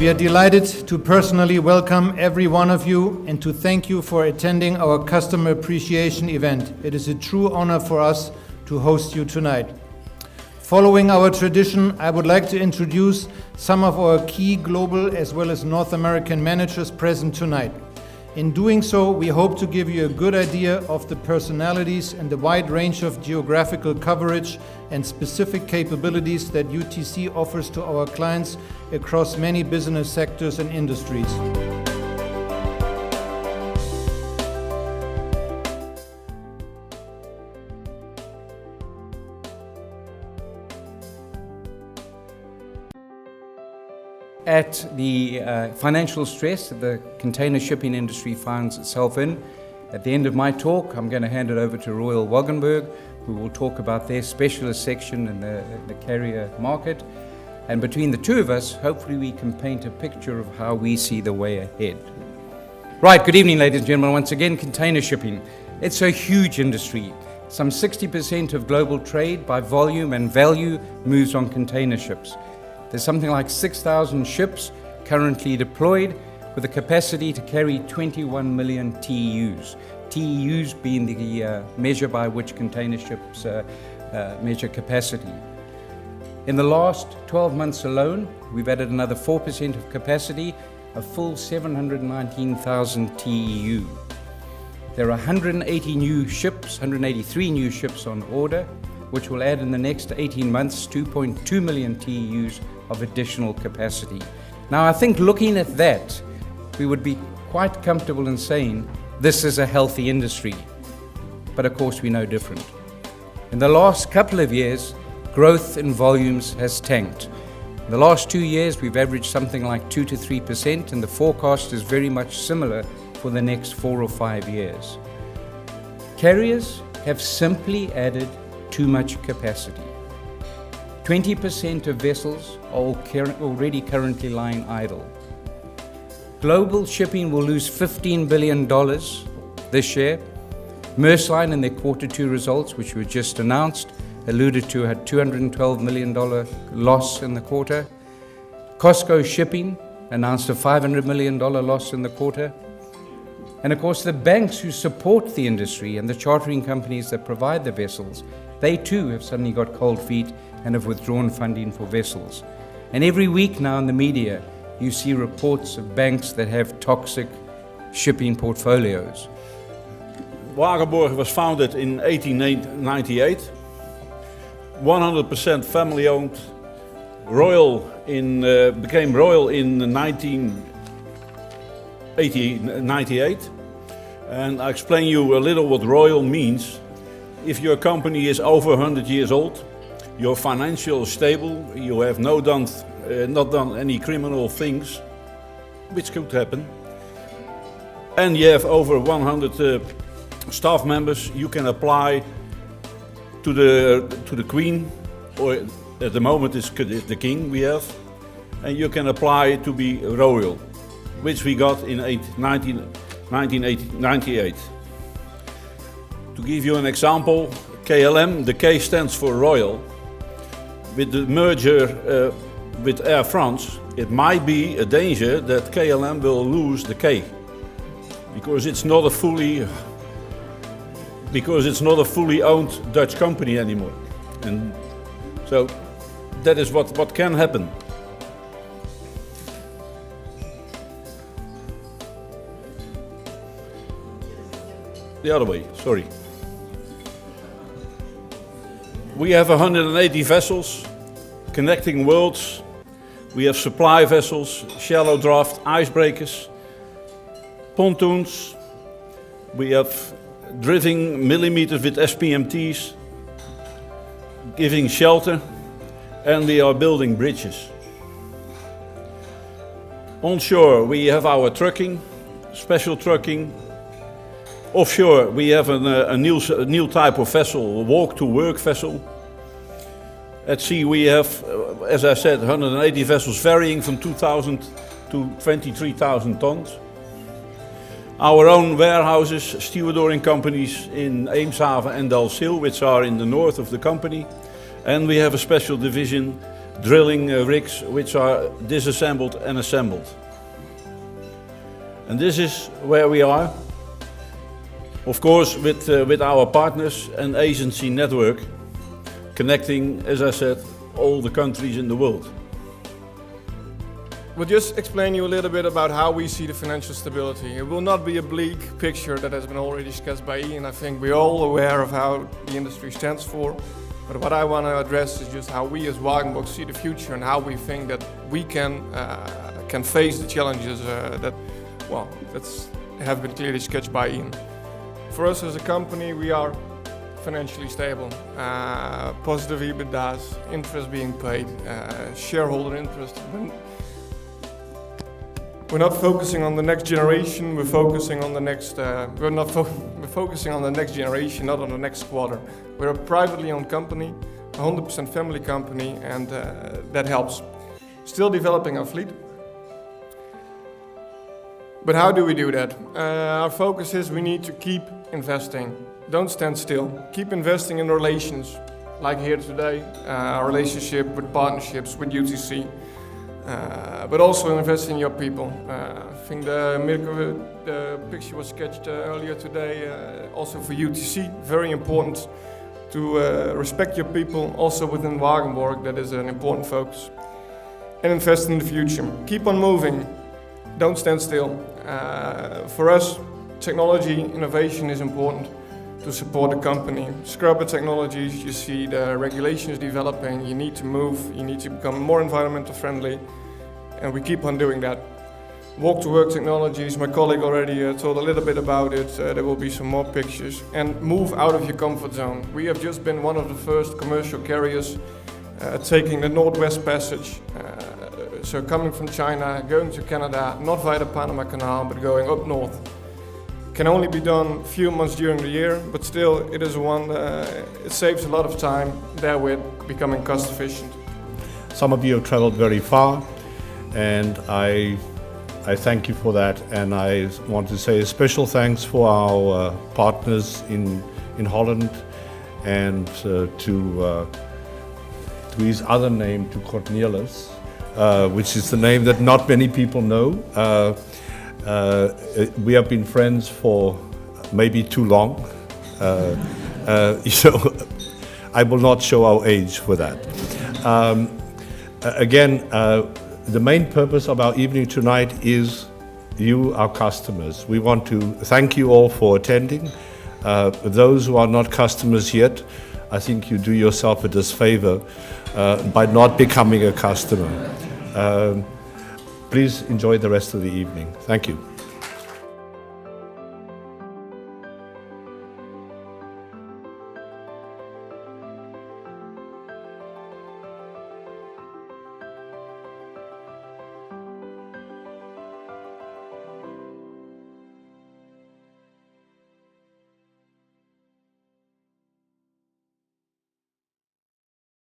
We are delighted to personally welcome every one of you and to thank you for attending our customer appreciation event. It is a true honor for us to host you tonight. Following our tradition, I would like to introduce some of our key global as well as North American managers present tonight. In doing so, we hope to give you a good idea of the personalities and the wide range of geographical coverage and specific capabilities that UTC offers to our clients across many business sectors and industries. At the financial stress that the container shipping industry finds itself in, at the end of my talk, I'm going to hand it over to Royal Woggenburg, who will talk about their specialist section in the carrier market. And between the two of us, hopefully we can paint a picture of how we see the way ahead. Right, good evening, ladies and gentlemen. Once again, container shipping. It's a huge industry. Some 60% of global trade by volume and value moves on container ships. There's something like 6,000 ships currently deployed with a capacity to carry 21 million TEUs. TEUs being the measure by which container ships measure capacity. In the last 12 months alone, we've added another 4% of capacity, a full 719,000 TEU. There are 183 new ships on order, which will add in the next 18 months 2.2 million TEUs of additional capacity. Now, I think looking at that, we would be quite comfortable in saying this is a healthy industry. But of course, we know different. In the last couple of years, growth in volumes has tanked. In the last 2 years, we've averaged something like 2 to 3%, and the forecast is very much similar for the next 4 or 5 years. Carriers have simply added too much capacity. 20% of vessels are already currently lying idle. Global shipping will lose $15 billion this year. Maersk Line in their Q2 results, which were just announced, alluded to a $212 million loss in the quarter. COSCO Shipping announced a $500 million loss in the quarter. And of course, the banks who support the industry and the chartering companies that provide the vessels, they too have suddenly got cold feet and have withdrawn funding for vessels. And every week now in the media, you see reports of banks that have toxic shipping portfolios. Wagenborg was founded in 1898, 100% family-owned. Became royal in 1998. And I explain you a little what royal means. If your company is over 100 years old, you're financially stable, you have not done any criminal things, which could happen, and you have over 100 staff members, you can apply to the Queen, or at the moment it's the King we have, and you can apply to be royal, which we got in 1998. To give you an example, KLM, the K stands for Royal. With the merger with Air France, it might be a danger that KLM will lose the K, because it's not a fully owned Dutch company anymore. And so that is what can happen. The other way, sorry. We have 180 vessels connecting worlds. We have supply vessels, shallow draft icebreakers, pontoons. We have driving millimeters with SPMTs, giving shelter, and we are building bridges. Onshore, we have our trucking, special trucking. Offshore, we have a new type of vessel, a walk-to-work vessel. At sea, we have, as I said, 180 vessels varying from 2,000 to 23,000 tons. Our own warehouses, stevedoring companies in Eemshaven and Dalzeel, which are in the north of the company. And we have a special division drilling rigs which are disassembled and assembled. And this is where we are, of course, with our partners and agency network, connecting, as I said, all the countries in the world. We'll just explain you a little bit about how we see the financial stability. It will not be a bleak picture that has been already sketched by Ian. I think we're all aware of how the industry stands for. But what I want to address is just how we as Wagenburg see the future and how we think that we can face the challenges that have been clearly sketched by Ian. For us as a company, we are financially stable, positive EBITDAs, interest being paid, shareholder interest. We're not focusing on the next generation. We're focusing on the next. We're focusing on the next generation, not on the next quarter. We're a privately owned company, 100% family company, and that helps. Still developing our fleet. But how do we do that? Our focus is we need to keep investing. Don't stand still. Keep investing in relations, like here today, our relationship with partnerships with UTC. But also invest in your people. I think the picture was sketched earlier today, also for UTC. Very important to respect your people, also within Wagenburg. That is an important focus. And invest in the future. Keep on moving. Don't stand still. For us, technology innovation is important to support the company. Scrubber technologies, you see the regulations developing, you need to move, you need to become more environmental friendly, and we keep on doing that. Walk-to-work technologies, my colleague already told a little bit about it, there will be some more pictures. And move out of your comfort zone. We have just been one of the first commercial carriers taking the Northwest Passage, so coming from China, going to Canada, not via the Panama Canal, but going up north. Can only be done a few months during the year, but still it is it saves a lot of time, therewith becoming cost efficient. Some of you have traveled very far, and I thank you for that, and I want to say a special thanks for our partners in Holland, and to his other name, to Cornelis, which is the name that not many people know. We have been friends for maybe too long, so I will not show our age for that. Again, the main purpose of our evening tonight is you, our customers. We want to thank you all for attending. Those who are not customers yet, I think you do yourself a disfavor by not becoming a customer. Please enjoy the rest of the evening. Thank you.